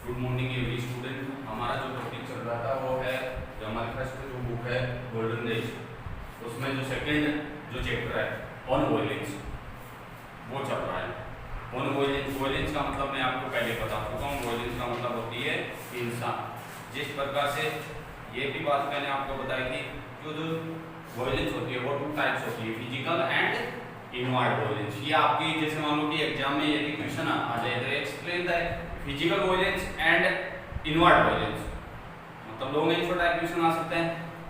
Good morning every student. हमारा जो topic चल रहा था वो है जो हमारी फर्स्ट जो बुक है गोल्डन डेज, उसमें जो सेकंड जो चैप्टर है ऑन वॉयलेंस वो चल रहा है। ऑन वॉयलेंस का मतलब मैं आपको पहले बता चुका हूँ। वॉयलेंस का मतलब होती है हिंसा। जिस प्रकार से ये भी बात मैंने आपको बताई थी, जो वॉयलेंस होती है वो 2 टाइप्स होती है, फिजिकल एंड इनवर्ड वॉयलेंस। ये आपकी जैसे मान लो कि एग्जाम में यदि क्वेश्चन आ जाए तो explain the physical violence and inward violence, मतलब लॉन्ग आंसर टाइप क्वेश्चन आ सकता है।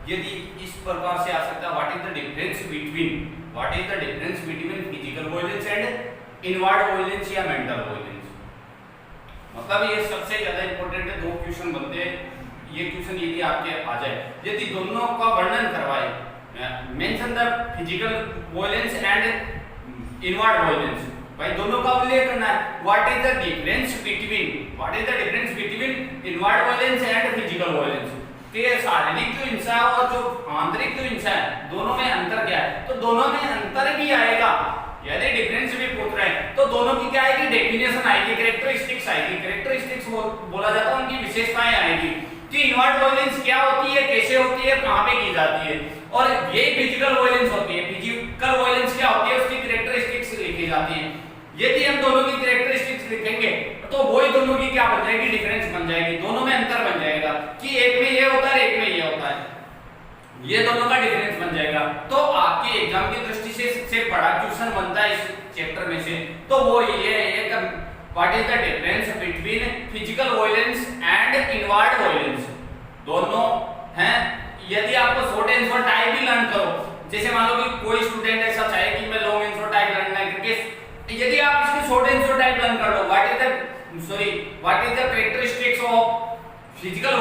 यदि इस प्रकार से आ सकता है, what is the difference between physical violence and inward violence या मेंटल वॉयलेंस। मतलब ये सबसे ज्यादा इंपॉर्टेंट है, 2 क्वेश्चन बनते हैं। ये क्वेश्चन यदि आपके आ जाए, यदि दोनों का वर्णन करवाए, mention the physical violence and inward violence, भाई दोनों का उल्लेख करना है। What is the difference between inward violence and physical violence, कि शारीरिक जो हिंसा है और जो आंतरिक जो हिंसा है दोनों में अंतर क्या है। तो दोनों में अंतर भी आएगा। यदि डिफरेंस भी पूछ रहे हैं तो दोनों की क्या आएगी, डेफिनेशन आएगी, कैरेक्टरिस्टिक्स आएगी। कैरेक्टरिस्टिक्स बोला जाता है उनकी विशेषताएं आएगी कि इनवर्ड वॉयलेंस क्या होती है, कैसे होती है, कहां पे की जाती है, और ये फिजिकल वॉयलेंस होती है। फिजिकल वॉयलेंस क्या होती है, उसकी कैरेक्टरिस्टिक्स लिखी जाती है। यदि हम दोनों की कैरेक्टरिस्टिक्स लिखेंगे तो वही दोनों की क्या बन जाएगी, डिफरेंस बन जाएगी, दोनों में अंतर बन जाएगा कि एक में ये होता है एक में ये होता है, ये दोनों का डिफरेंस बन जाएगा। तो आपके एग्जाम की दृष्टि से सबसे बड़ा क्वेश्चन बनता है इस चैप्टर में से, तो वो ये है what is the difference between physical violence and inward violence. दोनों हैं। यदि आपको शॉर्ट आंसर टाइप भी लर्न करो, जैसे मान लो कि कोई स्टूडेंट ऐसा चाहे कि मैं लॉन्ग आंसर टाइप लर्न करके, यदि आप इसकी शॉर्ट आंसर टाइप लर्न कर लो, what is the characteristics of physical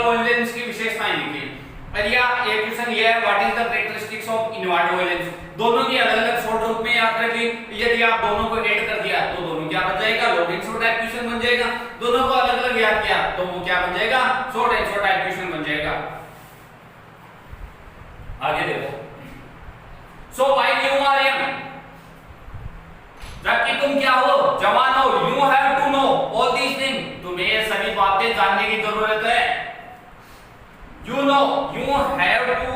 violence की विशेषताएं लिखिए। और या एक क्वेश्चन ये है, what is the characteristics of inward violence. दोनों की अलग-अलग शॉर्ट रूप में याद रखिए। यदि आप दोनों को ऐड कर दिया तो दोनों क्या बन जाएगा, लॉन्ग आंसर टाइप क्वेश्चन बन जाएगा। दोनों को अलग-अलग याद किया तो वो क्या बन जाएगा, शॉर्ट आंसर टाइप क्वेश्चन बन जाएगा। आगे देखो, so while you are young, जबकि तुम क्या हो, जवान हो, you have to know all these thing, तुम्हें ये सभी बातें जानने की जरूरत है। You know, you have to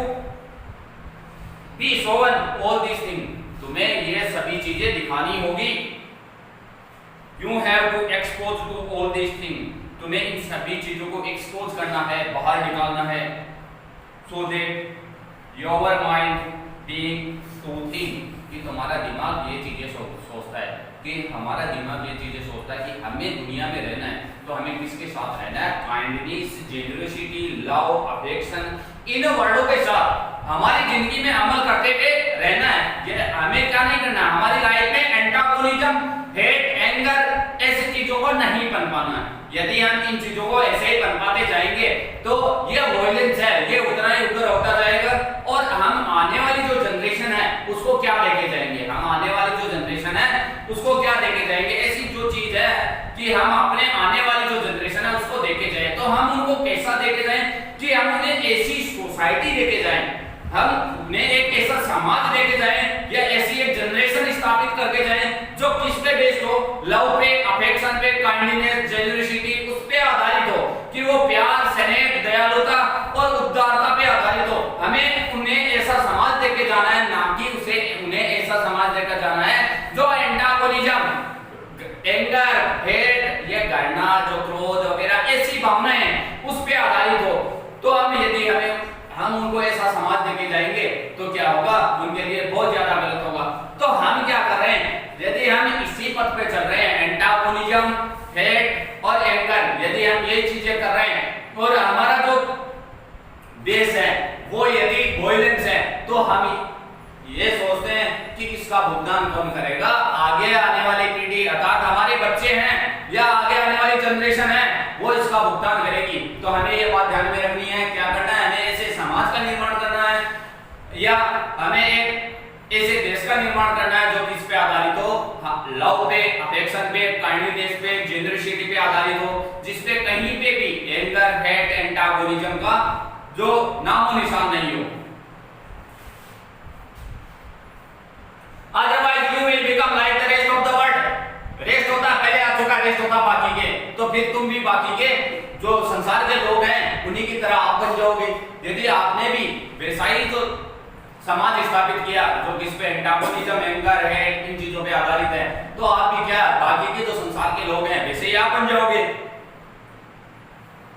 be shown all these thing, तुम्हें ये सभी चीजें दिखानी होगी। You have to expose to all these thing, तुम्हें इन सभी चीजों को एक्सपोज करना है, बाहर निकालना है। So that your mind being to think, कि तुम्हारा दिमाग ये चीजें सोचता है, कि हमारा दिमाग ये चीजें सोचता है कि हमें दुनिया में रहना है तो हमें किसके साथ रहना है, काइंडनेस, जेनरसिटी, लव, अफेक्शन, इन वर्डों के साथ हमारी जिंदगी में अमल करते हुए रहना है। ये हमें क्या नहीं करना है, हमारी लाइफ में एंटागोनिज्म, हेट, एंगर ऐसी चीजों को नहीं पनपाना है। यदि हम इन चीजों को ऐसे ही पनपाते जाएंगे तो ये वॉयलेंस है, ये उतना ही उग्र होता जाएगा। और हम आने वाली जो जनरेशन है उसको क्या देके जाएंगे, हम आने वाली जो जनरेशन है उसको क्या देके जाएंगे, ऐसी जो चीज है कि हम अपने आने वाली जो जनरेशन है उसको देके जाए, तो हम उनको कैसा देके जाएं कि हम उन्हें ऐसी सोसाइटी देके जाएं, हम उन्हें एक ऐसा समाज देके जाएं या ऐसी एक जनरेशन स्थापित करके जाएं जो किस पे बेस्ड हो, लव पे, अफेक्शन पे, काइंडनेस, जेनरसिटी, उस पे आधारित हो, कि वो प्यार, स्नेह, दयालुता और उदारता पे आधारित हो। हमें उन्हें ऐसा समाज देके जाना है, ना कि उन्हें ऐसा समाज देकर जाना है जो एंटागोनिज्म, एंगर, हेट, ये घृणा, जो क्रोध वगैरह ऐसी भावनाएं उस पे आधारित हो। तो यदि हम उनको ऐसा समाज देके जाएंगे तो क्या होगा, उनके लिए बहुत ज्यादा गलत होगा। तो हम क्या कर रहे हैं, यदि हम इसी पथ पे चल रहे हैं, एंटागोनिज्म, हेट और एंगर, यदि हम ये चीजें कर रहे हैं और हमारा जो बेस है वो यदि वॉयलेंस है, तो हम ये सोचते हैं कि इसका भुगतान कौन करेगा, आगे आने वाली पीढ़ी अर्थात हमारे बच्चे हैं या आगे आने वाली जनरेशन है वो इसका भुगतान करेगी। तो हमें ये बात ध्यान में रखनी है, क्या करना है, हमें ऐसे समाज का निर्माण करना है या हमें एक ऐसे देश का निर्माण करना है जो किस पे आधारित हो, लव पे, अफेक्शन पे, काइंडनेस पे, जेनरसिटी पे आधारित हो, जिसपे कहीं पे भी एंगर, हेट, एंटागोनिज्म का जो नामो निशान नहीं हो। Otherwise you will become like the rest of the world। Rest होता पहले आ चुका, रेस्ट होता बाकी के, तो फिर तुम भी आपने भी वैसा ही तो समाज स्थापित किया जो किस पे एंटागोनिज्म, एंगर है, इन चीजों पे आधारित है, तो आप भी क्या बाकी के जो संसार के लोग हैं वैसे ही आप बन जाओगे।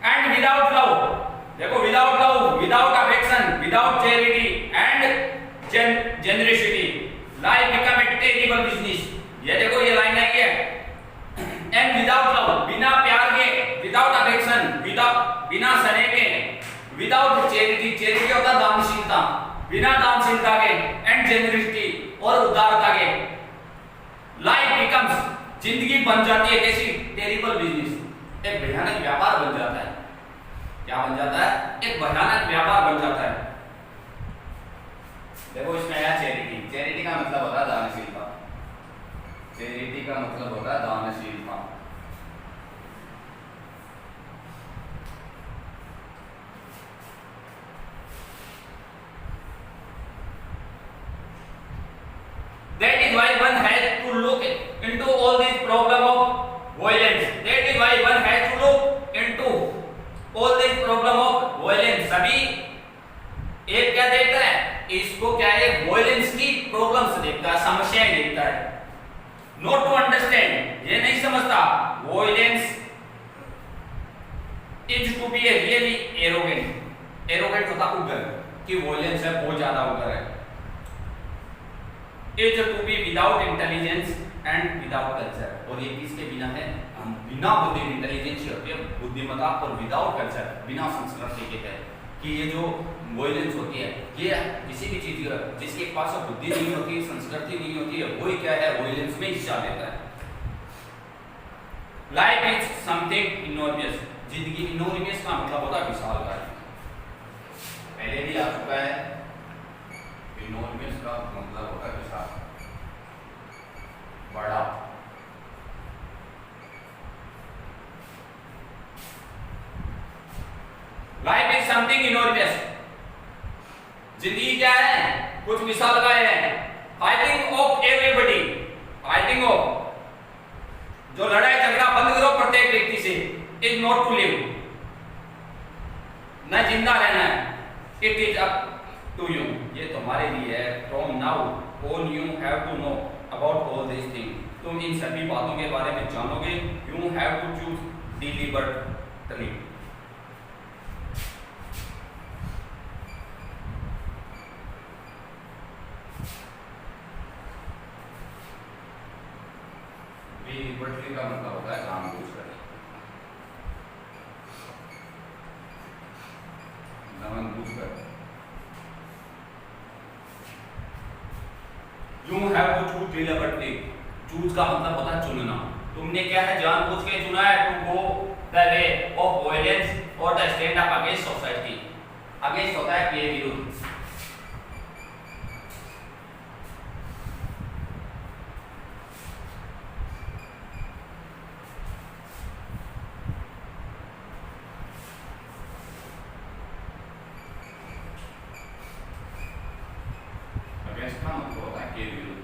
एंड विदाउट लव, देखो without love, without affection, without charity and generosity life become a terrible business. ये देखो ये लाइन आई है। एंड विदाउट लव, बिना प्यार के, विदाउट अफेक्शन, बिना स्नेह के, विदाउट चैरिटी, चैरिटी होता है दानशीलता, बिना दानशीलता के, एंड जेनरसिटी और उदारता के, लाइफ बिकम्स, जिंदगी बन जाती है कैसी? टेरिबल बिजनेस, एक भयानक व्यापार बन जाता है। क्या बन जाता है? एक भयानक व्यापार बन जाता है। देखो इसमें आया चैरिटी, चैरिटी का मतलब होता है दानशीलता, चैरिटी का मतलब होता है दानशीलता। That is why one has to look into all these problem of violence. That is why one has to look into all these problem of violence. सभी एक क्या देखता है? इसको क्या है? वायलेंस की प्रॉब्लम्स देखता है, समस्याएं देखता है। Not to understand, ये नहीं समझता violence is to be a really arrogant. Arrogant होता उग्र, कि violence है बहुत ज्यादा उग्र है। Is to be without intelligence and without culture, और ये किसके बिना है? हम बिना बुद्धि, इंटेलिजेंस होती है बुद्धिमत्ता, और विदाउट कल्चर, बिना संस्कृति के है कि ये जो वॉयलेंस होती है ये किसी भी चीज जिसके पास बुद्धि नहीं होती, संस्कृति नहीं होती है, वही क्या है? वॉयलेंस में हिस्सा लेता है। लाइफ इज समथिंग इनॉर्मियस, जिंदगी इनॉर्मियस का मतलब होता है विशालकाय, पहले भी आ चुका है। इनॉर्मियस का मतलब होता है विशाल, बड़ा। लाइफ इज समथिंग इनॉर्मियस, जिंदगी क्या है? कुछ विशालकाय है। Fighting of everybody, fighting of, जो लड़ाई झगड़ा बंद करो प्रत्येक व्यक्ति से, इज नॉट टू लिव, न जिंदा रहना है। It is up to you, ये तुम्हारे लिए है। From now on you have to know about all this thing, तुम इन सभी बातों के बारे में जानोगे। You have to choose deliberately, deliberately का मतलब होता है जानबूझकर, जानबूझकर। You have to choose deliberately. Choose का मतलब होता है चुनना। तुमने क्या है? जानबूझ के चुना है to go the way of violence or the stand up against society. Against होता है के विरुद्ध। Against का मतलब होता है के विरुद्ध।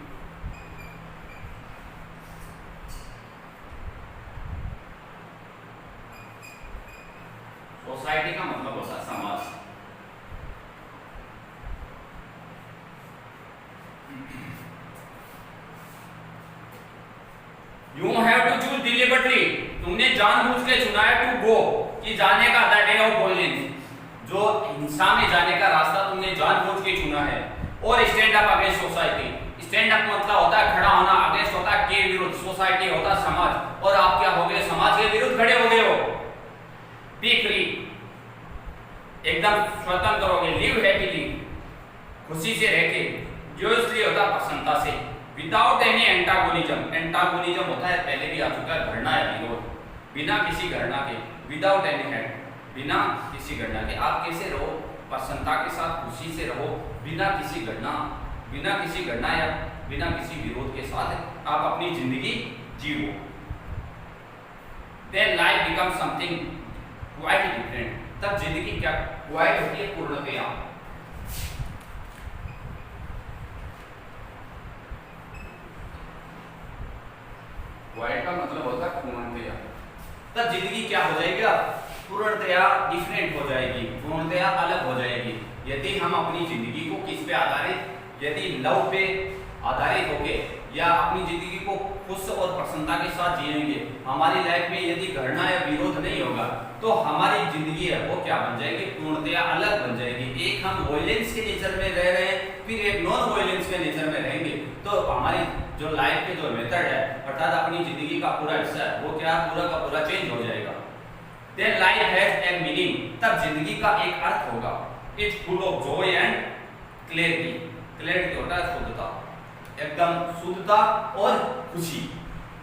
सोसाइटी का मतलब होता है समाज। You have to choose deliberately, तुमने जानबूझ के चुना है to go, कि जाने का the way of violence, जो हिंसा में जाने का रास्ता तुमने जानबूझ के चुना है। और stand up against society, stand up मतलब होता है खड़ा होना, अगेंस्ट होता है के विरुद्ध, सोसाइटी होता है समाज, और आप क्या हो गए? समाज के विरुद्ध खड़े हो गए हो। बी फ्री, एकदम स्वतंत्र हो गए। लिव हैप्पीली, खुशी से रहके। जोयसली होता है प्रसन्नता से। विदाउट एनी एंटागोनिज्म, एंटागोनिज्म होता है पहले भी आ चुका है घृणा या विरोध, बिना किसी घृणा के। विदाउट एनी हेड, बिना किसी घृणा के। आप कैसे रहो? प्रसन्नता के साथ, खुशी से रहो, बिना किसी घृणा या बिना किसी विरोध के साथ आप अपनी जिंदगी जीवो। Then life becomes something quite different, तब जिंदगी क्या क्वाइट होती है? पूर्णतया। क्वाइट का मतलब होता है पूर्णतया, तब जिंदगी क्या हो जाएगी? पूर्णतया डिफरेंट हो जाएगी, पूर्णतया अलग हो जाएगी। यदि हम अपनी जिंदगी को किस पे आधारित, यदि लव पे आधारित होके या अपनी जिंदगी को खुश और प्रसन्नता के साथ जिएंगे, हमारी लाइफ में यदि घृणा या विरोध नहीं होगा, तो हमारी जिंदगी है वो क्या बन जाएगी, पूर्णतया अलग बन जाएगी। एक हम वॉयलेंस के नेचर में रह रहे हैं, फिर एक नॉन वॉयलेंस के नेचर में रहेंगे, तो हमारी जो लाइफ के जो मेथड है अर्थात अपनी जिंदगी का पूरा हिस्सा है वो क्या पूरा का पूरा चेंज हो जाएगा। Then life has a meaning, तब जिंदगी का एक अर्थ होगा। It's full of joy and clarity, clarity होता है शुद्धता, एकदम शुद्धता और खुशी,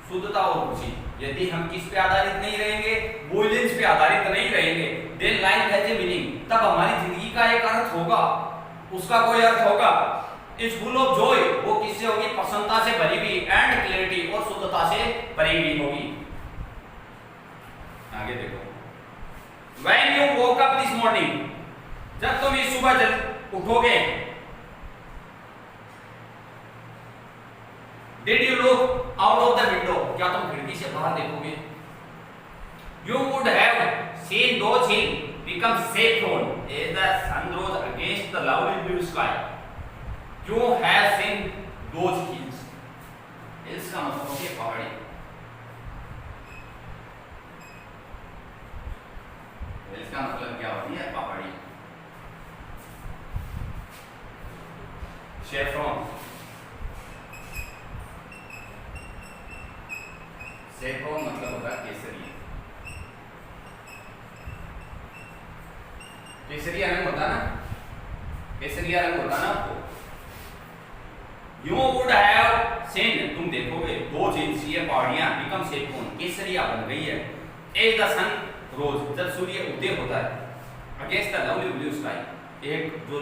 शुद्धता और खुशी। यदि हम किस पे आधारित नहीं रहेंगे, वॉयलेंस पे आधारित नहीं रहेंगे, then life has a meaning, तब हमारी जिंदगी का एक अर्थ होगा, उसका कोई अर्थ होगा। इट्स फुल ऑफ जॉय, वो किससे होगी, प्रसन्नता से भरी हुई, एंड क्लैरिटी और शुद्धता से भरी हुई होगी। आगे देखो, when you woke up this morning, जब तुम इस सुबह उठोगे, did you look out of the window, क्या तुम खिड़की से बाहर देखोगे, you would have seen those hills become saffron as the sun rose against the lovely blue sky. You have seen those hills. Hills का मतलब होती है पहाड़ी। Hills का मतलब क्या होती है, पहाड़ी। Saffron, saffron मतलब होता है केसरिया। केसरिया रंग होता है ना, केसरिया रंग होता है ना आपको। You would have seen, तुम देखोगे, दो hills, ये पहाड़ियां become saffron, केसरिया बन गई है। As the sun rose, जब सूर्य उदय होता है, against the lovely blue sky, एक जो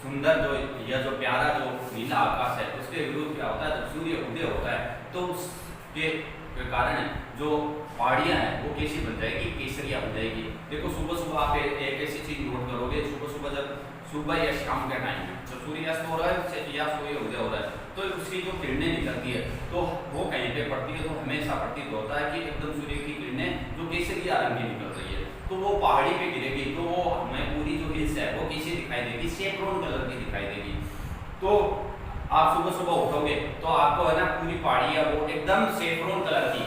सुंदर जो या जो प्यारा जो नीला आकाश है उसके विरुद्ध क्या होता है, जब सूर्य उदय होता है तो उसके कारण जो पहाड़ियां हैं वो कैसी बन जाएगी, केसरिया बन जाएगी। देखो सुबह सुबह आप एक ऐसी चीज नोट करोगे, सुबह सुबह जब सुबह या शाम का टाइम है, जब सूर्य अस्त हो रहा है या सूर्य उदय हो रहा है, तो उसकी जो किरणें निकलती है तो वो कहीं पे पड़ती है, तो हमेशा प्रतीत होता है कि एकदम सूर्य की किरणें जो केसरिया रंग की निकल रही है, तो वो पहाड़ी पे गिरेगी, तो वो हमें पूरी जो हिल्स है वो कैसी दिखाई देगी, सेफ्रॉन कलर की दिखाई देगी। तो आप सुबह सुबह उठोगे तो आपको है ना पूरी पहाड़ी है वो एकदम सेफ्रॉन कलर की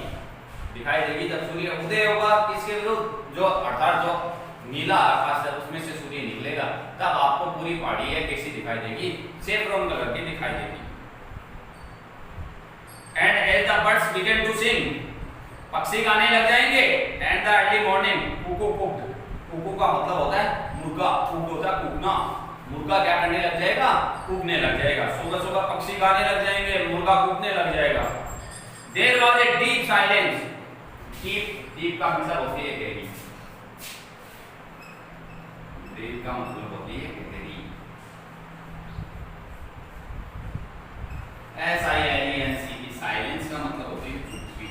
दिखाई देगी। जब सूर्य उदय होगा किसके विरुद्ध, जो अर्थात जो नीला आकाश है उसमें से सूर्य निकलेगा, तब आपको पूरी पहाड़ी है कैसी दिखाई देगी, सेफ्रॉन कलर की दिखाई देगी। And as the birds began to sing, पक्षी गाने लग जाएंगे। And the early morning cuckoo cooked, cuckoo का मतलब होता है मुर्गा, कुक होता है कूकना, मुर्गा क्या करने लग जाएगा, कूकने लग जाएगा। सुबह सुबह पक्षी गाने लग जाएंगे, मुर्गा कूकने लग जाएगा। There was a deep silence, deep, deep का मतलब होती है गहरी, डीप का मतलब होती है गहरी, SILENC की साइलेंस का मतलब होती है चुप्पी।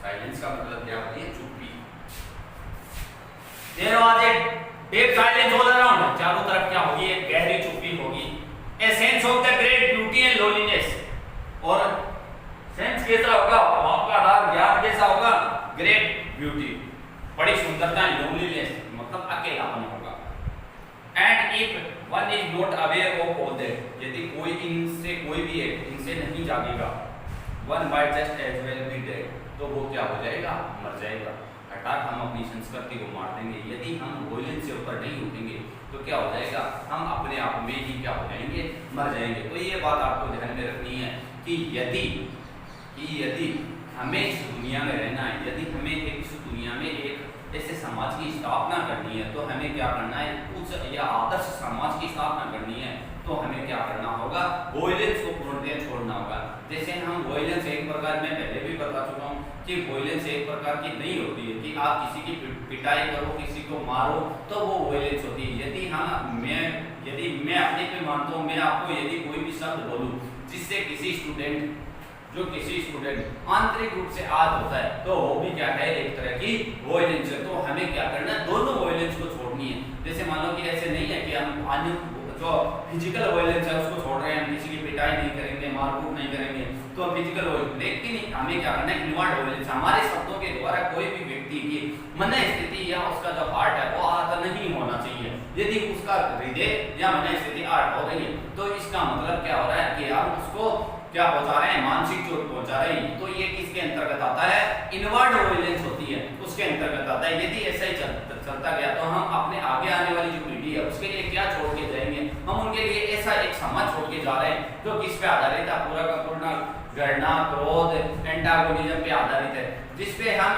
साइलेंस का मतलब क्या होती है, चुप्पी। There was a deep silence all around, चारों तरफ क्या होगी, एक गहरी चुप्पी होगी। A sense of the great beauty and loneliness, और सेंस कैसा होगा, आपका आधार ज्ञान कैसा होगा, ग्रेट ब्यूटी, बड़ी सुंदरता, लोनलीनेस मतलब अकेलापन होगा। And if one is not aware of all that, यदि कोई इनसे कोई भी है इनसे नहीं जागेगा, one might just as well be dead, तो वो क्या हो जाएगा, मर जाएगा। अर्थात हम अपनी संस्कृति को मार देंगे। यदि हम वॉयलेंस से ऊपर नहीं उठेंगे तो क्या हो जाएगा, हम अपने आप में ही क्या हो जाएंगे, मर जाएंगे। तो ये बात आपको ध्यान में रखनी है कि यदि हमें इस दुनिया में रहना है, यदि हमें इस दुनिया में एक ऐसे समाज की स्थापना करनी है, तो हमें क्या करना है, उच्च या आदर्श समाज की स्थापना करनी है, तो हमें क्या करना होगा, वॉयलेंस को पूर्णतः छोड़ना होगा। जैसे हम वॉयलेंस एक प्रकार, मैं पहले भी बता चुका हूँ कि वॉयलेंस एक प्रकार की नहीं होती है कि आप किसी की पिटाई करो, किसी को मारो तो वो वॉयलेंस होती है। यदि मैं अपने पे मानता हूँ, मैं आपको यदि कोई भी शब्द बोलूँ जिससे किसी स्टूडेंट आंतरिक रूप से आज होता है, तो वो भी क्या है, एक तरह की वॉयलेंस है। तो हमें क्या करना है, दोनों वॉयलेंस को छोड़नी है। जैसे मान लो कि ऐसे नहीं है कि हम जो फिजिकल वॉयलेंस है उसको छोड़ रहे हैं, हम किसी की पिटाई नहीं करेंगे, मारपीट नहीं करेंगे, तो हम फिजिकल वॉयलेंस, लेकिन हमें क्या करना है, इनवर्ट वॉयलेंस, हमारे शब्दों के द्वारा कोई भी व्यक्ति की मन स्थिति या उसका जो हार्ट है वो या मन स्थिति आठ हो रही है, तो इसका मतलब क्या हो रहा है कि हम उसको क्या पहुंचा रहे हैं, मानसिक चोट पहुंचा रहे हैं। तो ये किसके अंतर्गत आता है, इनवर्ड वायलेंस होती है उसके अंतर्गत आता है। यदि ऐसा ही चलता गया तो हम अपने आगे आने वाली जो पीढ़ी है उसके लिए क्या छोड़ के जाएंगे, हम उनके लिए ऐसा एक समाज छोड़ के जा रहे हैं जो किस पे आधारित है, पूरा का पूरा घृणा, क्रोध, एंटागोनिज्म पे आधारित है, जिसपे हम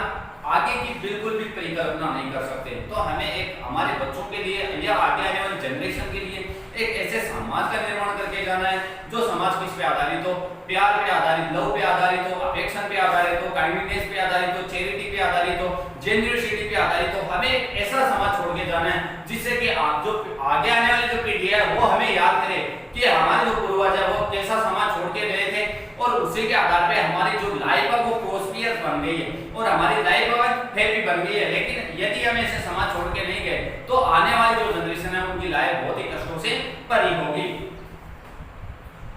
आगे की बिल्कुल भी परिकल्पना नहीं कर सकते। तो हमें एक हमारे बच्चों के लिए या आगे आने वाली जनरेशन के लिए एक ऐसे समाज का निर्माण करके जाना है जो समाज किस पे आधारित हो, प्यार पे आधारित, लव पे आधारित हो, अफेक्शन पे आधारित हो, काइंडनेस पे आधारित हो, चैरिटी पे आधारित हो, जेन्युइनिटी पे आधारित हो। हमें एक ऐसा समाज छोड़ के जाना है जिससे कि आप जो आगे आने वाली जो पीढ़ी है वो हमें याद करे कि हमारे जो पूर्वज है वो कैसा समाज छोड़ के गए थे, और उसी के आधार पे हमारी जो लाइफ है वो प्रोस्पियस बन गई है और हमारी लाइफ हैप्पी बन गई है। लेकिन यदि हम ऐसे समाज छोड़ के नहीं गए तो आने वाली जो जनरेशन है उनकी लाइफ बहुत ही कष्टों से भरी होगी।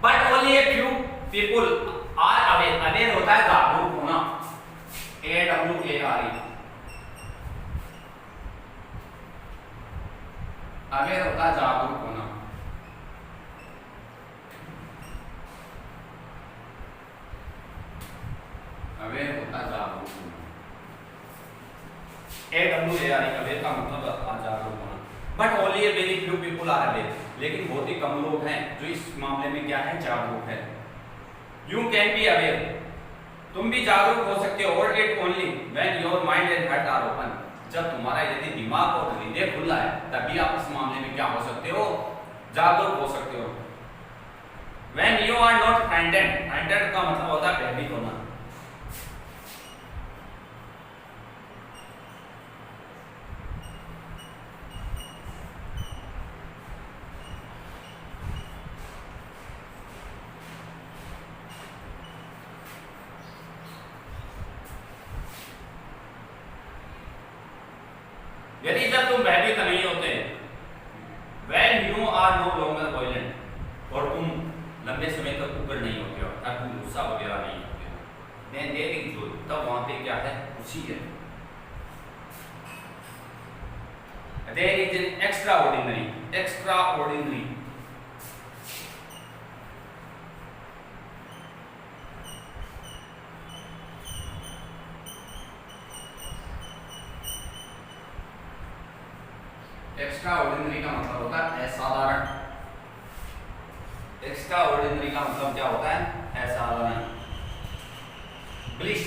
But only a few people are aware, aware होता है जागरूक होना, AWARE, अवेयर होता है जागरूक होना। अवेयर होता है जागरूक होना, AWARE, अवेयर का मतलब जागरूक होना। But only a very few people are aware, लेकिन बहुत ही कम लोग हैं जो इस मामले में क्या है, जागरूक है। यू कैन बी अवेयर, तुम भी जागरूक हो सकते हो, और it only when your mind and heart are open, जब तुम्हारा यदि दिमाग और हृदय खुला है तभी आप इस मामले में क्या हो सकते हो, जागरूक हो सकते हो। When you are not frightened, frightened का मतलब होता है भयभीत होना। यदि जब तुम भयभीत नहीं होते, when you are no longer violent, और तुम लंबे समय तक उग्र नहीं होते हो, तब तुम गुस्सा वगैरह नहीं होते हो, then there is joy, तब वहां पे क्या है, खुशी है। There is an extraordinary, extraordinary, extraordinary का मतलब होता है असाधारण, एक्स्ट्राऑर्डिनरी का मतलब क्या होता है, असाधारण। ब्लिस,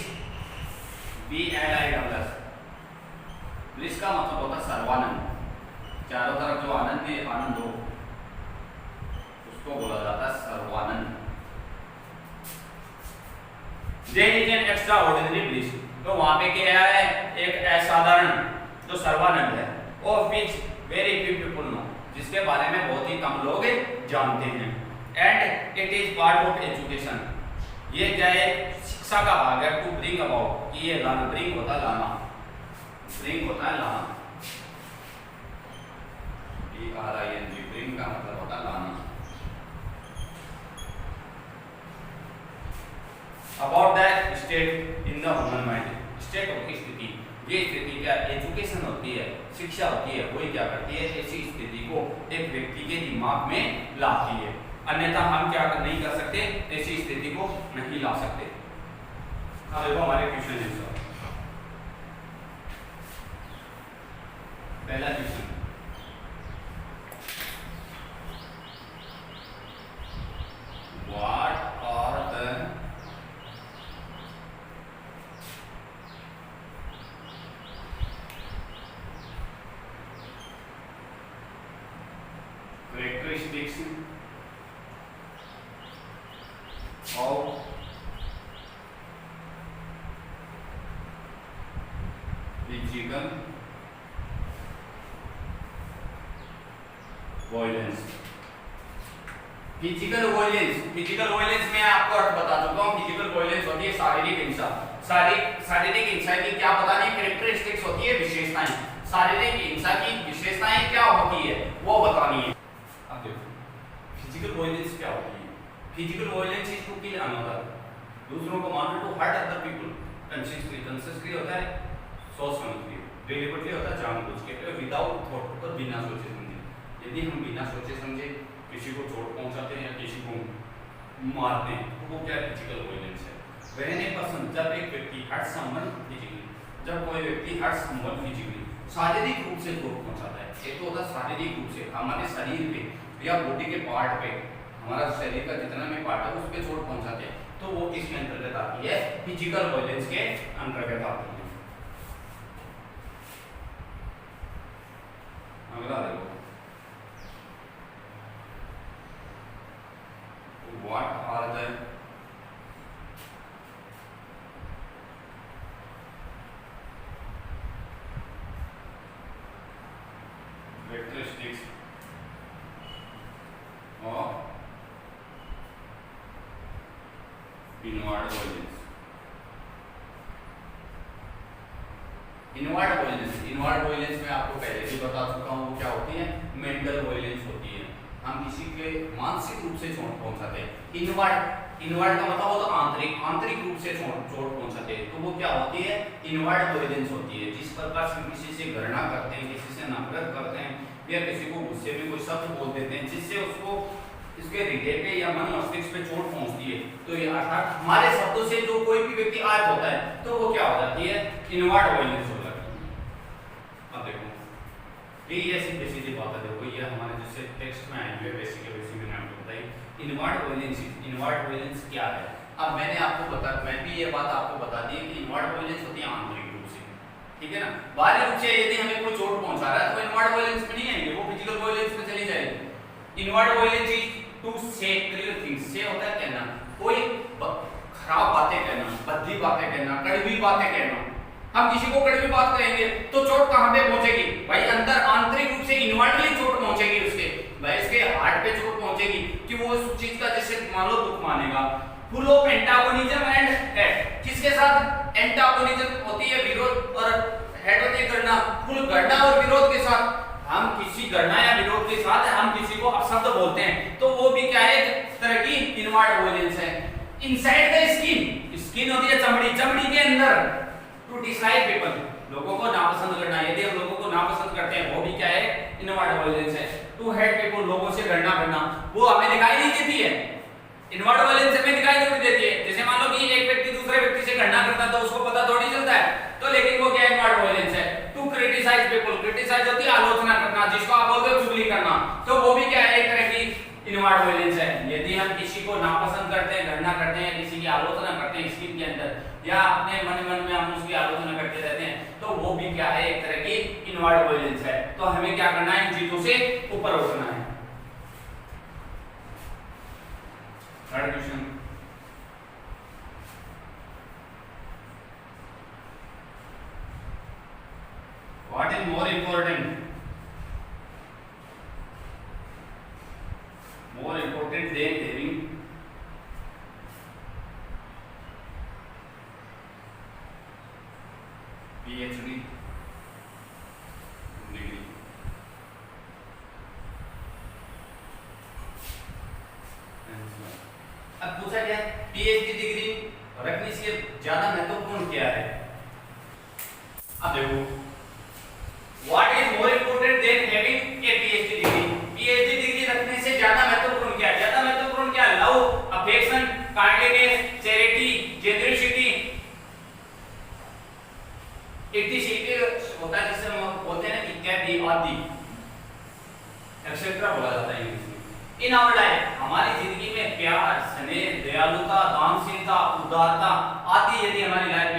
BLISS, ब्लिस का मतलब होता है सर्वानंद, चारों तरफ जो आनंद है, आनंद हो उसको बोला जाता है सर्वानंद। There is an extraordinary bliss, तो वहां पे क्या है, एक असाधारण जो सर्वानंद है, of which very few people know, जिसके बारे में बहुत ही कम लोग जानते हैं। And it is part of education, ये क्या है, शिक्षा का भाग है। टू ब्रिंग अबाउट, कि ये लाना, ब्रिंग होता है लाना, ब्रिंग होता है लाना, BRING, ब्रिंग का मतलब होता है लाना। About that state in the human mind, state होती स्थिति, ये स्थिति क्या, एजुकेशन होती है, शिक्षा होती है, वही क्या करती है, ऐसी स्थिति को एक व्यक्ति के दिमाग में लाती है। अन्यथा हम क्या नहीं कर सकते, ऐसी स्थिति को नहीं ला सकते। अब देखो हमारे क्वेश्चन आंसर। पहला question, what are the characteristics of physical violence। Physical violence में आपको अर्थ बता चुका हूं। फिजिकल वायलेंस होती है शारीरिक हिंसा, शारीरिक हिंसा की क्या बतानी, कैरेक्टरिस्टिक्स होती है, विशेषताएं। शारीरिक हिंसा की विशेषताएं क्या होती है वो बतानी है। अब देखो फिजिकल वायलेंस क्या होती है। Physical violence is to kill another, दूसरों को मारना, to hurt other people. Consistently होता है सोच समझ के, डिलिबरेटली होता है जानबूझ के, विदाउट थॉट, और बिना सोचे समझे। ये यदि हम बिना सोचे समझे किसी को चोट पहुंचाते हैं या किसी को मारते हैं तो वो क्या फिजिकल वायलेंस है। व्हेन ए पर्सन, जब एक व्यक्ति हर्ट समवन फिजिकली, जब कोई व्यक्ति हर्ट समवन फिजिकली शारीरिक रूप से चोट पहुंचाता है, एक तो होता है शारीरिक रूप से हमारे शरीर पे या बॉडी के पार्ट पे, हमारा शरीर का जितना भी पार्ट है उस पे चोट पहुंचाते हैं, तो वो किसके अंतर्गत आती है, फिजिकल वायलेंस के अंतर्गत आती है। अगला देखो, what are the characteristics of inward violence। Inward violence, inward violence में आपको पहले भी बता चुका हूँ वो क्या होती है, मेंटल वायलेंस होती है, हम किसी के मानसिक रूप से चोट पहुंचाते हैं। इनवर्ड, इनवर्ड का मतलब होता है आंतरिक, आंतरिक रूप से चोट पहुंचाते हैं, तो वो क्या होती है, इनवर्ड वायलेंस होती है। जिस प्रकार से हम किसी से घृणा करते हैं, किसी से नफरत करते हैं या किसी को गुस्से में कोई शब्द बोल देते हैं जिससे उसको इसके हृदय पे या मन मस्तिष्क पे चोट पहुंचती है, तो ये अर्थात हमारे शब्दों से जो कोई भी व्यक्ति आहत होता है तो वो क्या हो जाती है, इनवर्ड वायलेंस हो जाती है। अब देखो ये सीधी सीधी बात है, देखो ये हमारे जैसे टेक्स्ट में आई हुई है, बेसिक है, बेसिक मैंने आपको बताई इनवर्ड वायलेंस, इनवर्ड वायलेंस क्या है। अब मैंने आपको मैं भी ये बात आपको बता दी कि इनवर्ड वायलेंस होती है आंतरिक रूप से, ठीक है ना। बाहरी रूप से यदि हमें कोई चोट पहुंचा रहा है तो इनवर्ड वायलेंस में नहीं आएंगे, वो फिजिकल वायलेंस में चली जाएगी। इनवर्ड वायलेंस इज टू से क्लियर थिंग्स, से होता है कहना, कोई खराब बातें कहना, भद्दी बातें कहना, कड़वी बातें कहना। हम किसी को कड़वी बात कहेंगे तो चोट कहां पे पहुंचेगी भाई, अंदर आंतरिक रूप से इनवर्डली चोट पहुंचेगी उसके भाई, इसके हार्ट पे चोट पहुंचेगी कि वो उस चीज का जैसे मान लो दुख मानेगा। Full of antagonism and head, किसके साथ एंटागोनिज्म होती है, विरोध, और हेड होती है गणना, फुल गणना और विरोध के साथ। हम किसी गणना या विरोध के साथ हम किसी को अपशब्द बोलते हैं तो वो भी क्या है, एक तरह की इनवर्ड वायलेंस है। इनसाइड द स्किन, स्किन होती है चमड़ी, चमड़ी के अंदर टू डिसलाइक पीपल, लोगों को नापसंद करना, यदि हम लोगों को नापसंद करते हैं वो भी क्या है, इनवर्ड वायलेंस है। टू हेट पीपल, लोगों से गणना करना, वो हमें दिखाई नहीं देती है, इनवर्ड वायलेंस हमें दिखाई जरूर देती है। जैसे मान लो कि एक व्यक्ति दूसरे व्यक्ति से गणना करता है तो उसको पता थोड़ी चलता है, तो लेकिन वो क्या है, इनवर्ड वायलेंस है। टू क्रिटिसाइज पीपल, क्रिटिसाइज होती है आलोचना करना, जिसको आप बोलते हो चुगली करना, तो वो भी क्या है, एक तरह की इनवर्ड वायलेंस है। यदि हम किसी को नापसंद करते हैं, गणना करते हैं, किसी की आलोचना करते हैं स्किन के अंदर, या अपने मन में हम उसकी आलोचना करते रहते हैं, तो वो भी क्या है, एक तरह की इनवर्ड वायलेंस है। तो हमें क्या करना है, इन चीजों से ऊपर उठना है। Third question, what is more important than having PhD degree? अब पूछा क्या, PhD डिग्री रखने से ज्यादा महत्वपूर्ण क्या है। अब देखो, What is more important than having a PhD degree? PhD degree रखने से ज्यादा महत्वपूर्ण क्या है? ज्यादा महत्वपूर्ण क्या? Love, affection, kindness, charity, generosity, ethicity होता है जिससे हम बोलते हैं ना, इत्यादि आदि, एक्सेट्रा बोला जाता है इंग्लिश में। इन आवर लाइफ, हमारी जिंदगी में प्यार, स्नेह, दयालुता, दानशीलता, उदारता आदि यदि हमारी लाइफ